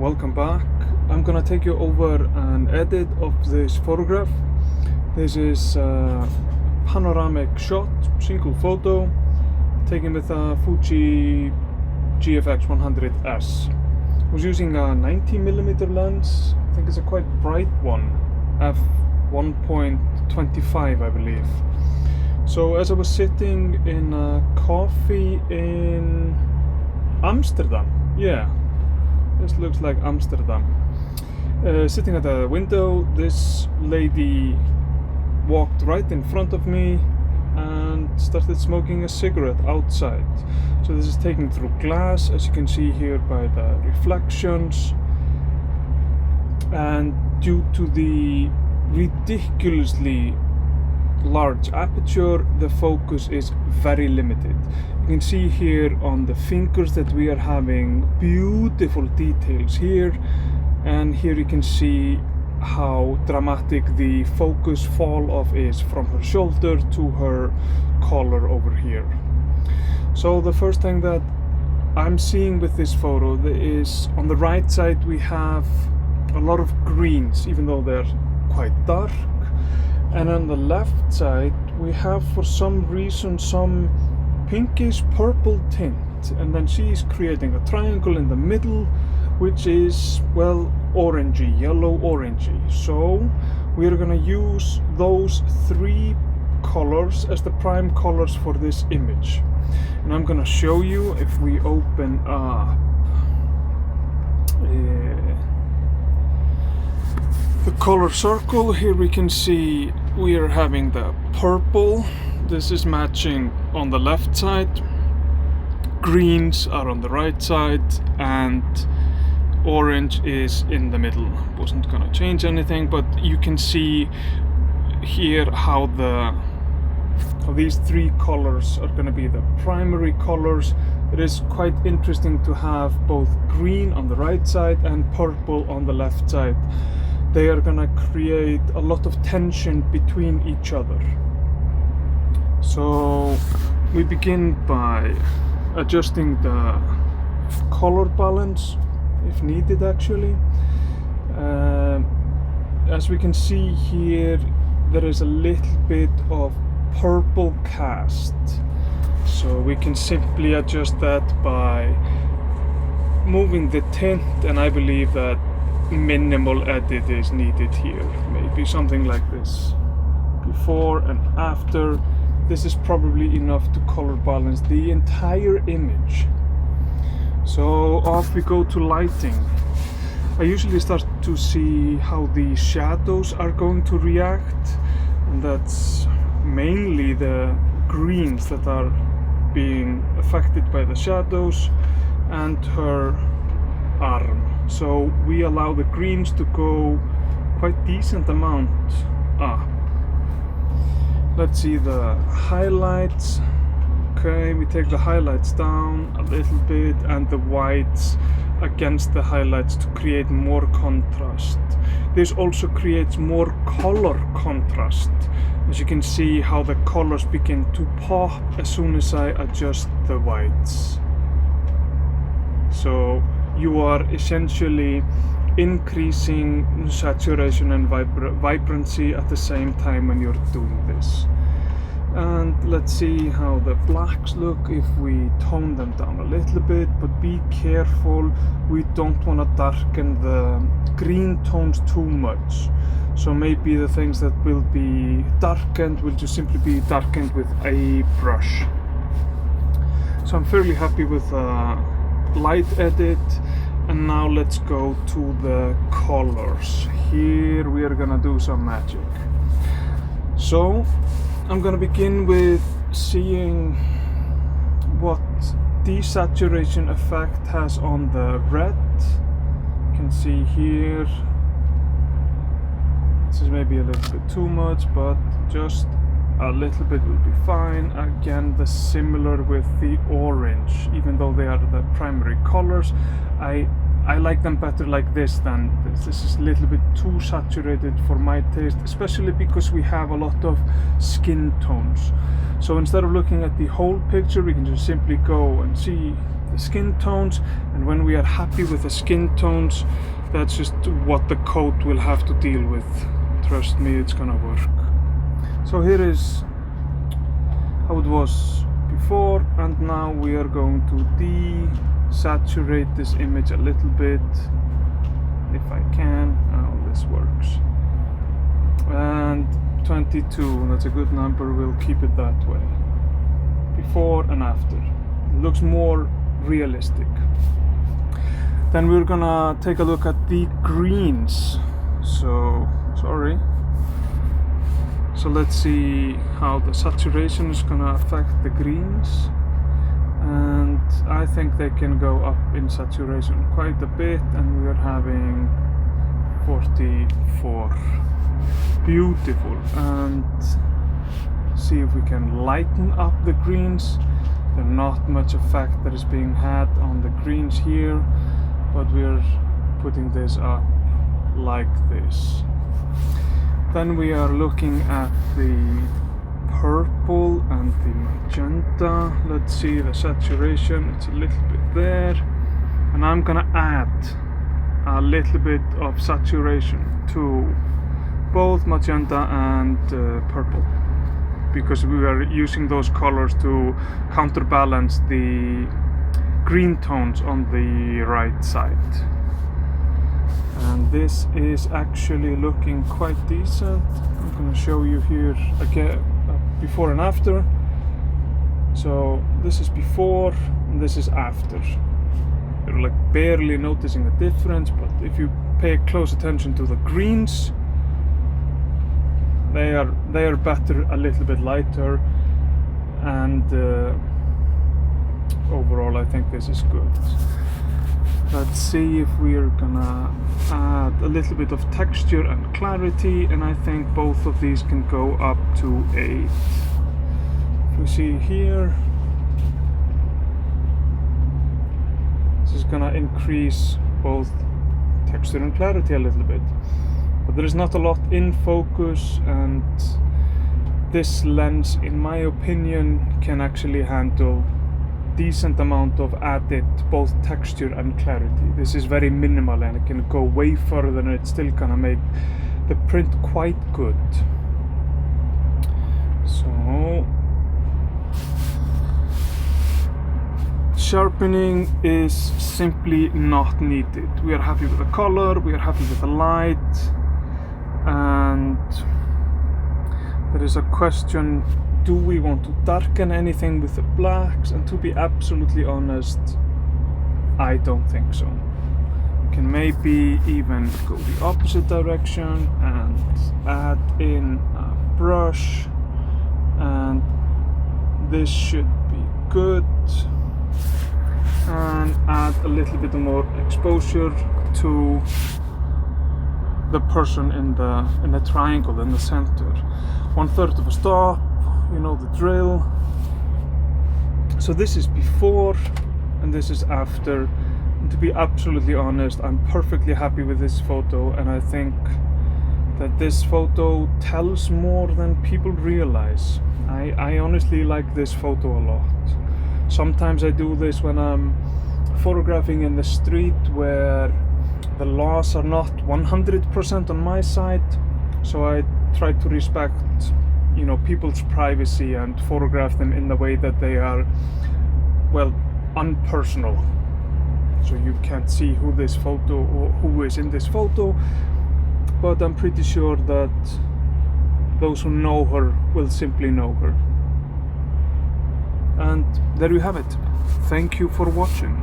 welcome back. I'm gonna take you over an edit of this photograph. This is a panoramic shot, single photo, taken with a Fuji GFX 100S. I was using a 90mm lens. I think it's a quite bright one, F1.25 I believe. So as I was sitting in a coffee in Amsterdam, yeah, this looks like Amsterdam. Sitting at the window, this lady walked right in front of me and started smoking a cigarette outside. So this is taken through glass, as you can see here by the reflections. And due to the ridiculously large aperture, the focus is very limited. You can see here on the fingers that we are having beautiful details here, and here you can see how dramatic the focus fall off is from her shoulder to her collar over here. So the first thing that I'm seeing with this photo is on the right side we have a lot of greens, even though they're quite dark. And on the left side we have for some reason some pinkish purple tint, and then she's creating a triangle in the middle which is, well, orangey, yellow orangey. So we're gonna use those three colors as the prime colors for this image. And I'm gonna show you if we open up the color circle. Here we can see we are having the purple. This is matching on the left side. Greens are on the right side, and orange is in the middle. Wasn't gonna change anything, but you can see here how these three colors are gonna be the primary colors. It is quite interesting to have both green on the right side and purple on the left side. They are gonna create a lot of tension between each other. So we begin by adjusting the color balance if needed actually. As we can see here, there is a little bit of purple cast. So we can simply adjust that by moving the tint, and I believe that minimal edit is needed here. Maybe something like this. Before and after. This is probably enough to color balance the entire image. So off we go to lighting. I usually start to see how the shadows are going to react, and that's mainly the greens that are being affected by the shadows and her arm. So we allow the greens to go quite decent amount up. Let's see the highlights. Okay, we take the highlights down a little bit and the whites against the highlights to create more contrast. This also creates more color contrast. As you can see how the colors begin to pop as soon as I adjust the whites. So you are essentially increasing saturation and vibrancy at the same time when you're doing this. And let's see how the blacks look if we tone them down a little bit, but be careful, we don't want to darken the green tones too much. So maybe the things that will be darkened will just simply be darkened with a brush. So I'm fairly happy with the light edit. And now let's go to the colors. Here we are gonna do some magic. So I'm gonna begin with seeing what desaturation effect has on the red. You can see here, this is maybe a little bit too much, but just a little bit will be fine. Again, the similar with the orange, even though they are the primary colors, I like them better like this than this. This is a little bit too saturated for my taste, especially because we have a lot of skin tones. So instead of looking at the whole picture, we can just simply go and see the skin tones, and when we are happy with the skin tones, that's just what the coat will have to deal with. Trust me, it's gonna work. So here is how it was before, and now we are going to desaturate this image a little bit, if I can. Oh, this works. And 22, that's a good number, we'll keep it that way. Before and after. It looks more realistic. Then we're gonna take a look at the greens. So, sorry. So let's see how the saturation is gonna affect the greens. And I think they can go up in saturation quite a bit, and we are having 44. Beautiful. And see if we can lighten up the greens. There's not much effect that is being had on the greens here, but we're putting this up like this. Then we are looking at the purple and the magenta. Let's see the saturation, it's a little bit there, and I'm gonna add a little bit of saturation to both magenta and purple, because we are using those colors to counterbalance the green tones on the right side. And this is actually looking quite decent. I'm going to show you here again before and after. So this is before and this is after. You're like barely noticing the difference, but if you pay close attention to the greens, they are better, a little bit lighter, and overall I think this is good. Let's see if we're gonna add a little bit of texture and clarity, and I think both of these can go up to 8. If we see here, this is gonna increase both texture and clarity a little bit. But there is not a lot in focus, and this lens, in my opinion, can actually handle decent amount of added both texture and clarity. This is very minimal and it can go way further, and it's still gonna make the print quite good. So sharpening is simply not needed. We are happy with the color, we are happy with the light, and there is a question, do we want to darken anything with the blacks? And to be absolutely honest, I don't think so. We can maybe even go the opposite direction and add in a brush, and this should be good, and add a little bit more exposure to the person in the triangle in the center. 1/3 of a stop, you know the drill. So this is before and this is after. And to be absolutely honest, I'm perfectly happy with this photo, and I think that this photo tells more than people realize. I honestly like this photo a lot. Sometimes I do this when I'm photographing in the street where the laws are not 100% on my side, so I try to respect, you know, people's privacy and photograph them in the way that they are, well, unpersonal. So you can't see who this photo or who is in this photo, but I'm pretty sure that those who know her will simply know her. And there you have it. Thank you for watching.